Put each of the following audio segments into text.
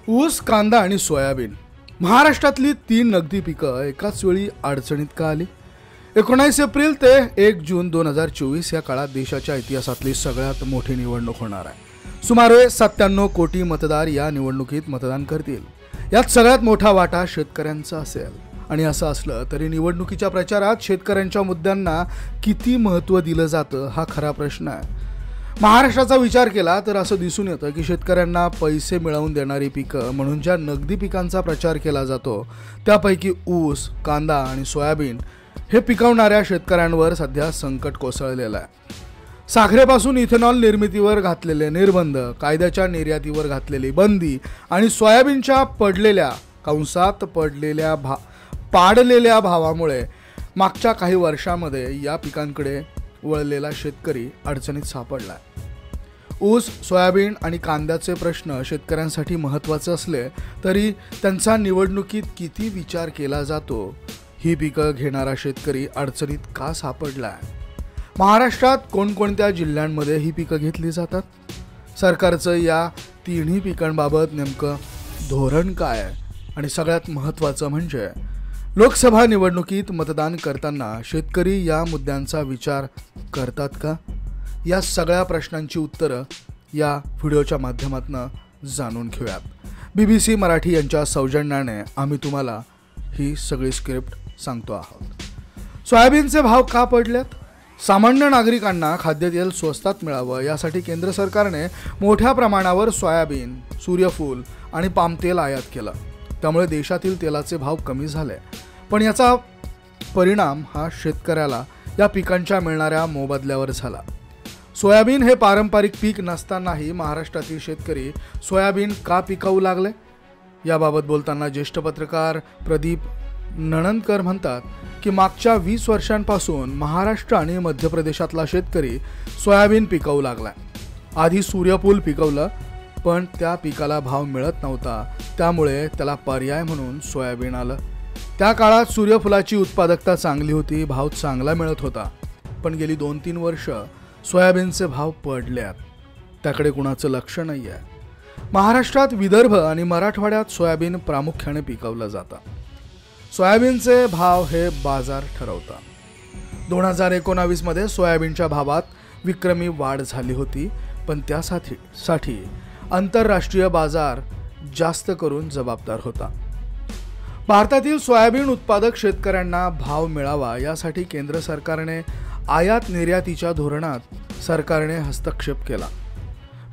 ऊस, कांदा आणि सोयाबीन महाराष्ट्रातली 3 नगदी पिकं एकाच वेळी अडचणीत का आली? 19 एप्रिल ते 1 जून 2024 या काळात देशाच्या इतिहासातली सगळ्यात मोठी निवडणूक होणार आहे. सुमारे 97 कोटी मतदार या निवडणुकीत मतदान करतील. यात सगळ्यात मोठा वाटा शेतकऱ्यांचा असेल. आणि असं असलं तरी निवडणुकीच्या प्रचारात शेतकऱ्यांच्या मुद्द्यांना किती महत्त्व दिलं जातं हा खरा प्रश्न आहे. महाराष्ट्राचा विचार केला तर असं दिसून येतं की शेतकऱ्यांना पैसे मिळवून देणारी पिकं म्हणून ज्या नगदी पिकांचा प्रचार केला जातो त्यापैकी ऊस, कांदा आणि सोयाबीन हे पिकवणाऱ्या शेतकऱ्यांवर सध्या संकट कोसळलेलं आहे. साखरेपासून इथेनॉल निर्मितीवर घातलेले निर्बंध, कायद्याच्या निर्यातीवर घातलेली बंदी आणि सोयाबीनच्या पाडलेल्या भावामुळे मागच्या काही वर्षांमध्ये या पिकांकडे वळलेला शेतकरी अडचणीत सापडला. ऊस, सोयाबीन आणि कांद्याचे प्रश्न शेतकऱ्यांसाठी महत्त्वाचे असले तरी त्यांचा निवडणुकीत किती विचार केला जातो ही पिकं घेणारा शेतकरी अडचणीत का सापडला? महाराष्ट्रात कोणकोणत्या जिल्ह्यांमध्ये ही पिकं घेतली जातात? सरकारचं या तिन्ही पिकांबाबत नेमकं धोरण काय आहे? आणि सगळ्यात महत्त्वाचं म्हणजे लोकसभा निवडणुकीत मतदान करताना शेतकरी या मुद्द्यांचा विचार करतात का? या सगळ्या प्रश्नांची उत्तरं या व्हिडिओच्या माध्यमातून जाणून घेऊयात. BBC मराठी यांच्या सौजन्याने आम्ही तुम्हाला ही सगळी स्क्रिप्ट सांगतो आहोत. सोयाबीनचे भाव का पडलेत? सामान्य नागरिकांना खाद्यतेल स्वस्तात मिळावं यासाठी केंद्र सरकारने मोठ्या प्रमाणावर सोयाबीन, सूर्यफूल आणि पामतेल आयात केलं. त्यामुळे देशातील तेलाचे भाव कमी झाले. पण याचा परिणाम हा शेतकऱ्याला या पिकांच्या मिळणाऱ्या मोबदल्यावर झाला. सोयाबीन हे पारंपरिक पीक नसतानाही महाराष्ट्रातील शेतकरी सोयाबीन का पिकवू लागले? याबाबत बोलताना ज्येष्ठ पत्रकार प्रदीप नणंदकर म्हणतात की मागच्या 20 वर्षांपासून महाराष्ट्र आणि मध्य प्रदेशातला शेतकरी सोयाबीन पिकवू लागला. आधी सूर्यफूल पिकवलं पण त्या पिकाला भाव मिळत नव्हता. त्यामुळे त्याला पर्याय म्हणून सोयाबीन आलं. त्या काळात सूर्यफुलाची उत्पादकता चांगली होती, भाव चांगला मिळत होता. पण गेली 2-3 वर्ष सोयाबीनचे भाव पडल्यात. त्याकडे कुणाचं लक्ष नाही आहे. महाराष्ट्रात विदर्भ आणि मराठवाड्यात सोयाबीन प्रामुख्याने पिकवलं जातं. सोयाबीनचे भाव हे बाजार ठरवतात. 2019 मध्ये सोयाबीनच्या भावात विक्रमी वाढ झाली होती. पण त्यासाठी आंतरराष्ट्रीय बाजार जास्त करून जबाबदार होता. भारतातील सोयाबीन उत्पादक शेतकऱ्यांना भाव मिळावा यासाठी केंद्र सरकारने आयात निर्यातीच्या धोरणात सरकारने हस्तक्षेप केला.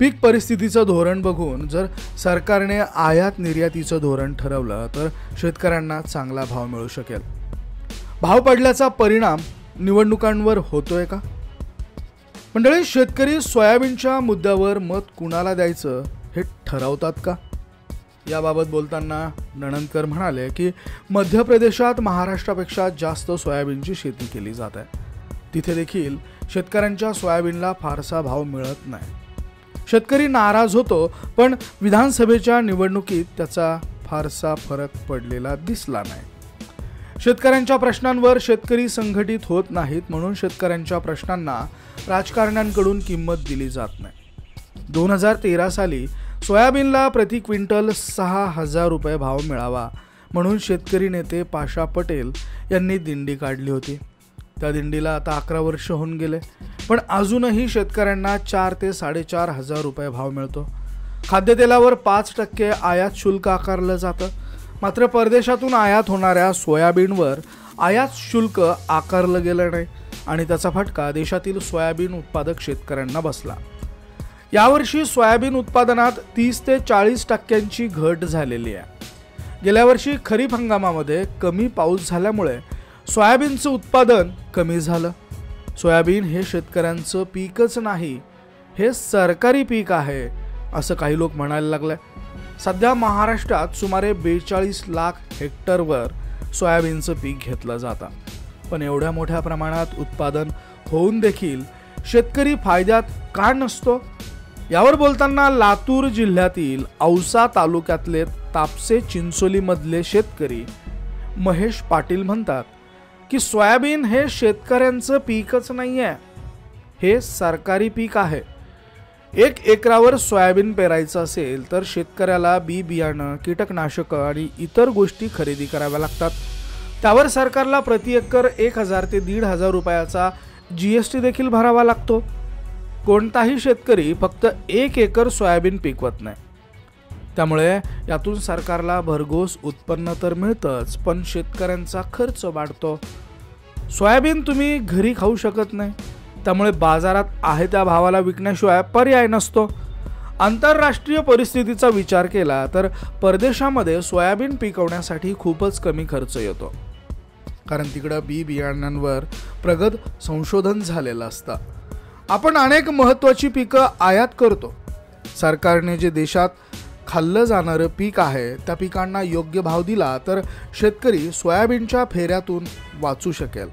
पीक परिस्थितीचं धोरण बघून जर सरकारने आयात निर्यातीचं धोरण ठरवलं तर शेतकऱ्यांना चांगला भाव मिळू शकेल. भाव पडल्याचा परिणाम निवडणुकांवर होतोय का? मंडळी, शेतकरी सोयाबीनच्या मुद्द्यावर मत कुणाला द्यायचं हे ठरवतात का? याबाबत बोलताना नणंदकर म्हणाले की मध्य प्रदेशात महाराष्ट्रापेक्षा जास्त सोयाबीनची शेती केली जात आहे. तिथे देखील शेतकऱ्यांच्या सोयाबीनला फारसा भाव मिळत नाही. शेतकरी नाराज होतो पण विधानसभेच्या निवडणुकीत त्याचा फारसा फरक पडलेला दिसला नाही. शेतकऱ्यांच्या प्रश्नांवर शेतकरी संघटित होत नाहीत म्हणून शेतकऱ्यांच्या प्रश्नांना राजकारण्यांकडून किंमत दिली जात नाही. 2013 साली सोयाबीनला प्रति क्विंटल 6,000 रुपये भाव मिळावा म्हणून शेतकरी नेते पाशा पटेल यांनी दिंडी काढली होती. त्या दिंडीला आता 11 वर्ष होऊन गेले पण अजूनही शेतकऱ्यांना 4,000 ते 4,500 रुपये भाव मिळतो. खाद्यतेलावर 5% आयात शुल्क आकारलं जातं. मात्र परदेशातून आयात होणाऱ्या सोयाबीनवर आयात शुल्क आकारलं गेलं नाही आणि त्याचा फटका देशातील सोयाबीन उत्पादक शेतकऱ्यांना बसला. यावर्षी सोयाबीन उत्पादनात 30 ते 40% घट झालेली आहे. गेल्या वर्षी खरीप हंगामामध्ये कमी पाऊस झाल्यामुळे सोयाबीनचं उत्पादन कमी झालं. सोयाबीन हे शेतकऱ्यांचं पीकच नाही, हे सरकारी पीक आहे असं काही लोक म्हणायला लागले. सध्या महाराष्ट्रात सुमारे 42 लाख हेक्टरवर सोयाबीनचं पीक घेतलं जातं. पण एवढ्या मोठ्या प्रमाणात उत्पादन होऊन देखील शेतकरी फायद्यात का नसतो? यावर बोलताना लातूर जिल्ह्यातील औसा तालुक्यातले तापसे चिंचोलीमधले शेतकरी महेश पाटील म्हणतात की सोयाबीन हे शेतकऱ्यांचं पीकच नाही आहे, हे सरकारी पीक आहे. 1 एकरावर सोयाबीन पेरायचं असेल तर शेतकऱ्याला बी बियाणं, कीटकनाशकं आणि इतर गोष्टी खरेदी कराव्या लागतात. त्यावर सरकारला प्रति एकर 1000 ते 1500 रुपयाचा GST देखील भरावा लागतो. कोणताही शेतकरी फक्त 1 एकर सोयाबीन पिकवत नाही. त्यामुळे यातून सरकारला भरघोस उत्पन्न तर मिळतंच, पण शेतकऱ्यांचा खर्च वाढतो. सोयाबीन तुम्ही घरी खाऊ शकत नाही, त्यामुळे बाजारात आहे त्या भावाला विकण्याशिवाय पर्याय नसतो. आंतरराष्ट्रीय परिस्थितीचा विचार केला तर परदेशामध्ये सोयाबीन पिकवण्यासाठी खूपच कमी खर्च येतो, कारण तिकडं बी बियाण्यांवर प्रगत संशोधन झालेलं असतं. आपण अनेक महत्त्वाची पिकं आयात करतो. सरकारने जे देशात खाल्लं जाणारं पीक आहे त्या पिकांना योग्य भाव दिला तर शेतकरी सोयाबीनच्या फेऱ्यातून वाचू शकेल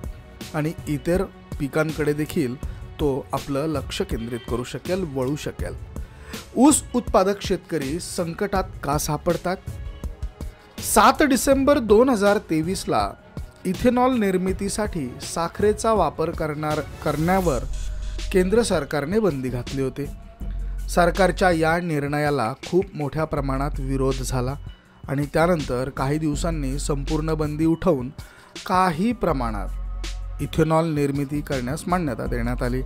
आणि इतर पिकांकडे देखील तो आपलं लक्ष केंद्रित करू शकेल, वळू शकेल. ऊस उत्पादक शेतकरी संकटात का सापडतात? 7 डिसेंबर 2023ला इथेनॉल निर्मितीसाठी साखरेचा वापर करण्यावर केंद्र सरकारने बंदी घातली होती. सरकारच्या या निर्णयाला खूप मोठ्या प्रमाणात विरोध झाला आणि त्यानंतर काही दिवसांनी संपूर्ण बंदी उठवून काही प्रमाणात इथेनॉल निर्मिती करण्यास मान्यता देण्यात आली.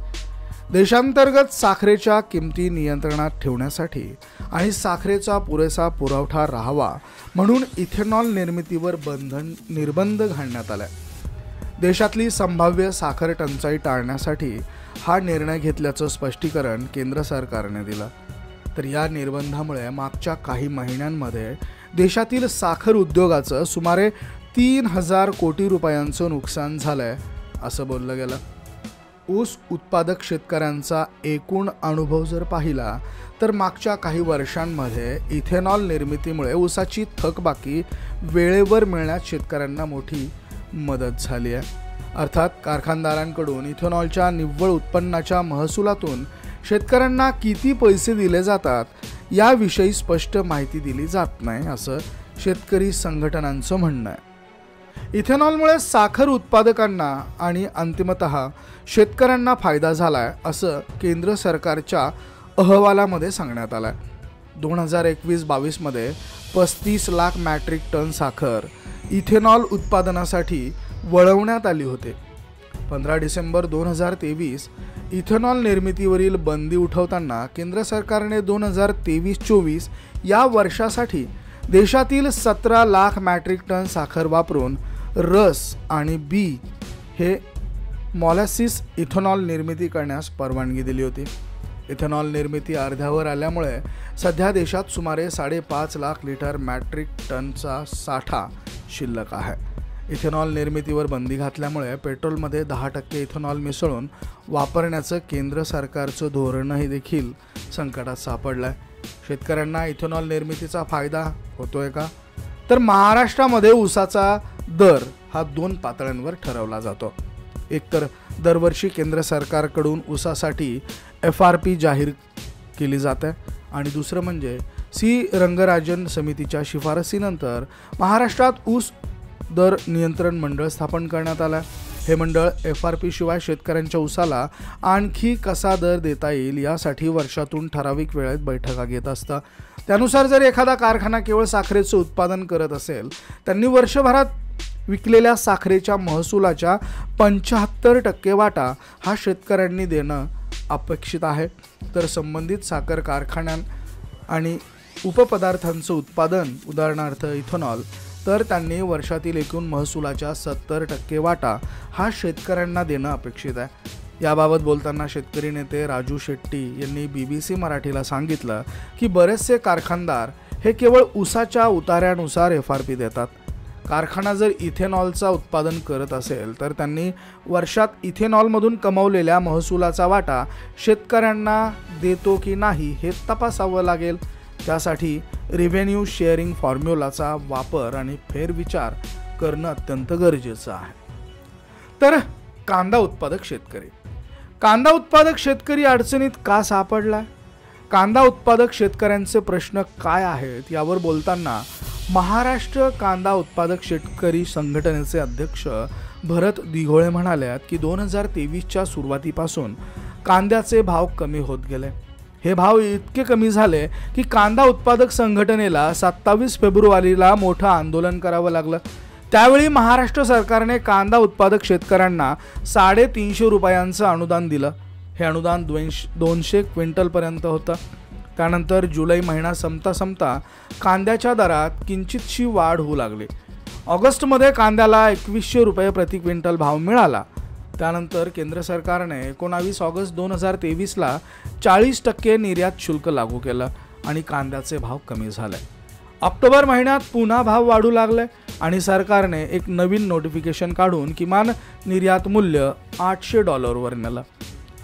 देशांतर्गत साखरेच्या किमती नियंत्रणात ठेवण्यासाठी आणि साखरेचा पुरेसा पुरवठा राहावा म्हणून इथेनॉल निर्मितीवर निर्बंध घालण्यात आला. देशातली संभाव्य साखर टंचाई टाळण्यासाठी हा निर्णय घेतल्याचं स्पष्टीकरण केंद्र सरकारने दिलं. तर या निर्बंधामुळे मागच्या काही महिन्यांमध्ये देशातील साखर उद्योगाचं सुमारे 3000 कोटी रुपयांचं नुकसान झालंय असं बोललं गेलं. ऊस उत्पादक शेतकऱ्यांचा एकूण अनुभव जर पाहिला तर मागच्या काही वर्षांमध्ये इथेनॉल निर्मितीमुळे ऊसाची थकबाकी वेळेवर मिळण्यात शेतकऱ्यांना मोठी मदत झाली आहे. अर्थात कारखानदारांकडून इथेनॉलच्या निव्वळ उत्पन्नाच्या महसुलातून शेतकऱ्यांना किती पैसे दिले जातात याविषयी स्पष्ट माहिती दिली जात नाही असं शेतकरी संघटनांचं म्हणणं आहे. इथेनॉलमुळे साखर उत्पादकांना आणि अंतिमतः शेतकऱ्यांना फायदा झालाय असं केंद्र सरकारच्या अहवालामध्ये सांगण्यात आलंय. 2021-22 मध्ये 35 लाख मॅट्रिक टन साखर इथेनॉल उत्पादनासाठी वळवण्यात आली होती. 15 डिसेंबर 2023 इथेनॉल निर्मितीवरील बंदी उठवताना केंद्र सरकारने 2023-24 या वर्षासाठी देशातील 17 लाख मॅट्रिक टन साखर वापरून रस आणि बी हे मॉलॅसिस इथेनॉल निर्मिती करण्यास परवानगी दिली होती. इथेनॉल निर्मिती अर्ध्यावर आल्यामुळे सध्या देशात सुमारे 5.5 लाख लिटर मॅट्रिक टनचा साठा शिल्लक आहे. इथेनॉल निर्मितीवर बंदी घातल्यामुळे पेट्रोलमध्ये 10% इथेनॉल मिसळून वापरण्याचं केंद्र सरकारचं धोरणही देखील संकटात सापडलंय. शेतकऱ्यांना इथेनॉल निर्मितीचा फायदा होतोय का? तर महाराष्ट्रामध्ये ऊसाचा दर हा 2 पातळ्यांवर ठरवला जातो. एकतर दरवर्षी केंद्र सरकारकडून ऊसासाठी FRP जाहीर केली जाते आणि दुसरं म्हणजे रंगराजन समितीच्या शिफारसीनंतर महाराष्ट्रात ऊस दर नियंत्रण मंडळ स्थापन करण्यात आलं. हे मंडळ FRP शिवाय शेतकऱ्यांच्या ऊसाला आणखी कसा दर देता येईल यासाठी वर्षातून ठराविक वेळेत बैठका घेत असतं. त्यानुसार जर एखादा कारखाना केवळ साखरेचं उत्पादन करत असेल, त्यांनी वर्षभरात विकलेल्या साखरेच्या महसुलाच्या 75% वाटा हा शेतकऱ्यांनी देणं अपेक्षित आहे. तर संबंधित साखर कारखान्यां आणि उपपदार्थांचं उत्पादन उदाहरणार्थ इथेनॉल तर त्यांनी वर्षातील एकूण महसुलाच्या 70% वाटा हा शेतकऱ्यांना देणं अपेक्षित आहे. याबाबत बोलताना शेतकरी नेते राजू शेट्टी यांनी BBC मराठीला सांगितलं की बरेचसे कारखानदार हे केवळ ऊसाच्या उतार्यानुसार FRP देतात. कारखाना जर इथेनॉलचा उत्पादन करत असेल तर त्यांनी वर्षात इथेनॉलमधून कमवलेल्या महसुलाचा वाटा शेतकऱ्यांना देतो की नाही हे तपासावं लागेल. त्यासाठी रेव्हेन्यू शेअरिंग फॉर्म्युलाचा वापर आणि फेरविचार करणं अत्यंत गरजेचं आहे. तर कांदा उत्पादक शेतकरी अडचणीत का सापडला? कांदा उत्पादक शेतकऱ्यांचे प्रश्न काय आहेत यावर बोलताना महाराष्ट्र कांदा उत्पादक शेतकरी संघटनेचे अध्यक्ष भरत दिघोळे म्हणाले की 2023च्या सुरुवातीपासून कांद्याचे भाव कमी होत गेले. हे भाव इतके कमी झाले की कांदा उत्पादक संघटनेला 27 फेब्रुवारीला मोठं आंदोलन करावं लागलं। त्यावेळी महाराष्ट्र सरकारने कांदा उत्पादक शेतकऱ्यांना 350 रुपयांचं अनुदान दिलं। हे अनुदान 200 क्विंटलपर्यंत होतं। त्यानंतर जुलै महिना संपता कांद्याच्या दरात किंचितशी वाढ होऊ लागली। ऑगस्टमध्ये कांद्याला 2100 रुपये प्रति क्विंटल भाव मिळाला। त्यानंतर केंद्र सरकारने 19 ऑगस्ट 2023ला 40% निर्यात शुल्क लागू केलं आणि कांद्याचे भाव कमी झाले। ऑक्टोबर महिन्यात पुन्हा भाव वाढू लागले आणि सरकारने एक नवीन नोटिफिकेशन काढून किमान निर्यात मूल्य $800 नेलं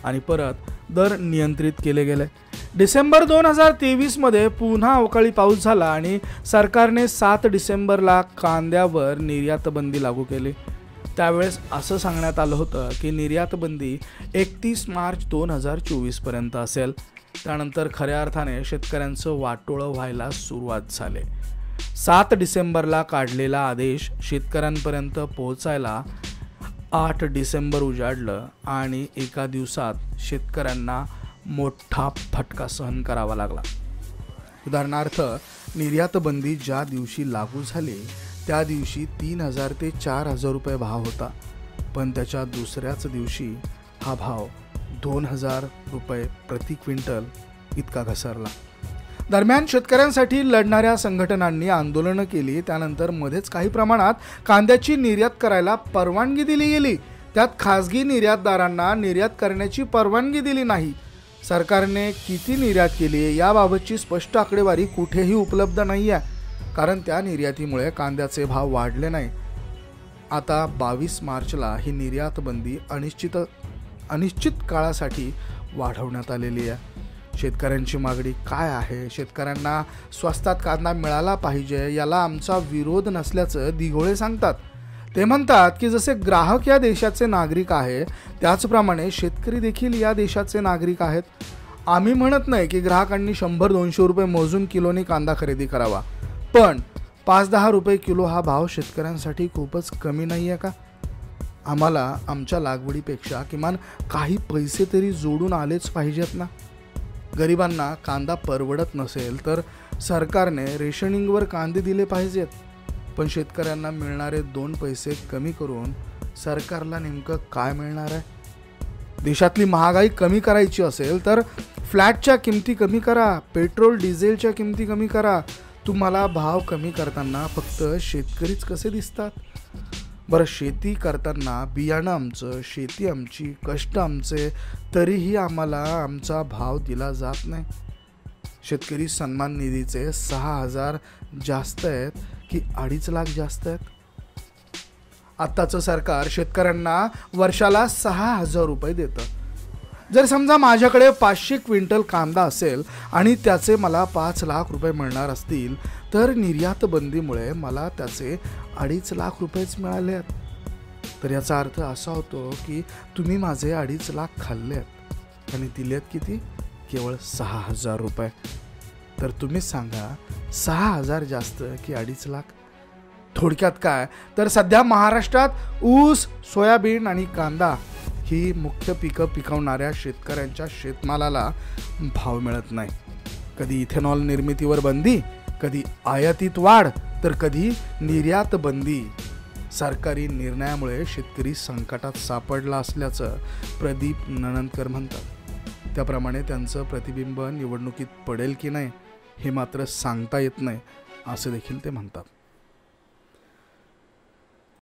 आणि परत दर नियंत्रित केले गेले। डिसेंबर 2023 मध्ये पुन्हा अवकाळी पाऊस झाला आणि सरकारने 7 डिसेंबरला कांद्यावर निर्यात बंदी लागू केली। त्यावेळेस असं सांगण्यात आलं होतं की निर्यात बंदी 31 मार्च 2024 पर्यंत असेल। त्यानंतर खऱ्या अर्थाने शेतकऱ्यांचं वाटोळं व्हायला सुरुवात झाली। 7 डिसेंबरला काढलेला आदेश शेतकऱ्यांपर्यंत पोहोचायला 8 डिसेंबर उजाडलं आणि एका दिवसात शेतकऱ्यांना मोठा फटका सहन करावा लागला। उदाहरणार्थ निर्यात बंदी ज्या दिवशी लागू झाली त्या दिवशी 3000 ते 4000 रुपये भाव होता, पण त्याच्या दुसऱ्याच दिवशी हा भाव 2000 रुपये प्रति क्विंटल इतका घसरला। दरम्यान शेतकऱ्यांसाठी लढणाऱ्या संघटनांनी आंदोलनं केली। त्यानंतर मध्येच काही प्रमाणात कांद्याची निर्यात करायला परवानगी दिली गेली। त्यात खासगी निर्यातदारांना निर्यात करण्याची परवानगी दिली नाही। सरकारने किती निर्यात केली याबाबतची स्पष्ट आकडेवारी कुठेही उपलब्ध नाही आहे, कारण त्या निर्यातीमुळे कांद्याचे भाव वाढले नाही। आता 22 मार्चला ही निर्यात बंदी अनिश्चित काळासाठी वाढवण्यात आलेली आहे। शेतकऱ्यांची मागणी काय आहे? शेतकऱ्यांना स्वस्तात कांदा मिळाला पाहिजे याला आमचा विरोध नसल्याचं दिघोळे सांगतात। ते म्हणतात की जसे ग्राहक या देशाचे नागरिक आहे त्याचप्रमाणे शेतकरी देखील या देशाचे नागरिक आहेत। आम्ही म्हणत नाही की ग्राहकांनी 100-200 रुपये मोजून किलोनी कांदा खरेदी करावा, पण 5-10 रुपये किलो हा भाव शेतकऱ्यांसाठी खूपच कमी नाही आहे का? आम्हाला आमच्या लागवडीपेक्षा किमान काही पैसे तरी जोडून आलेच पाहिजेत ना। गरिबांना कांदा परवडत नसेल तर सरकारने रेशनिंगवर कांदे दिले पाहिजेत, पण शेतकऱ्यांना मिळणारे 2 पैसे कमी करून सरकारला नेमकं काय मिळणार आहे? देशातली महागाई कमी करायची असेल तर फ्लॅटच्या किमती कमी करा, पेट्रोल डिझेलच्या किमती कमी करा। तुम्हाला भाव कमी करताना फक्त शेतकरीच कसे दिसतात? बरं, शेती करताना बियाणं आमचं, शेती आमची, कष्ट आमचे, तरीही आम्हाला आमचा भाव दिला जात नाही। शेतकरी सन्मान निधीचे 6000 जास्त आहेत की 2.5 लाख जास्त आहेत? आत्ताचं सरकार शेतकऱ्यांना वर्षाला 6000 रुपये देतं। जर समजा माझ्याकडे 500 क्विंटल कांदा असेल आणि त्याचे मला 5 लाख रुपये मिळणार असतील तर निर्यात बंदीमुळे मला त्याचे 2.5 लाख रुपयेच मिळाले आहेत। तर याचा अर्थ असा होतो की तुम्ही माझे 2.5 लाख खाल्ले आहेत आणि दिलेत किती? केवळ 6000 रुपये। तर तुम्हीच सांगा, 6000 जास्त की 2.5 लाख? थोडक्यात काय तर सध्या महाराष्ट्रात ऊस, सोयाबीन आणि कांदा ही मुख्य पिकं पिकवणाऱ्या शेतकऱ्यांच्या शेतमालाला भाव मिळत नाही। कधी इथेनॉल निर्मितीवर बंदी, कधी आयातीत वाढ, तर कधी निर्यात बंदी। सरकारी निर्णयामुळे शेतकरी संकटात सापडला असल्याचं प्रदीप नणंदकर म्हणतात। त्याप्रमाणे त्यांचं प्रतिबिंब निवडणुकीत पडेल की नाही हे मात्र सांगता येत नाही असं देखील ते म्हणतात।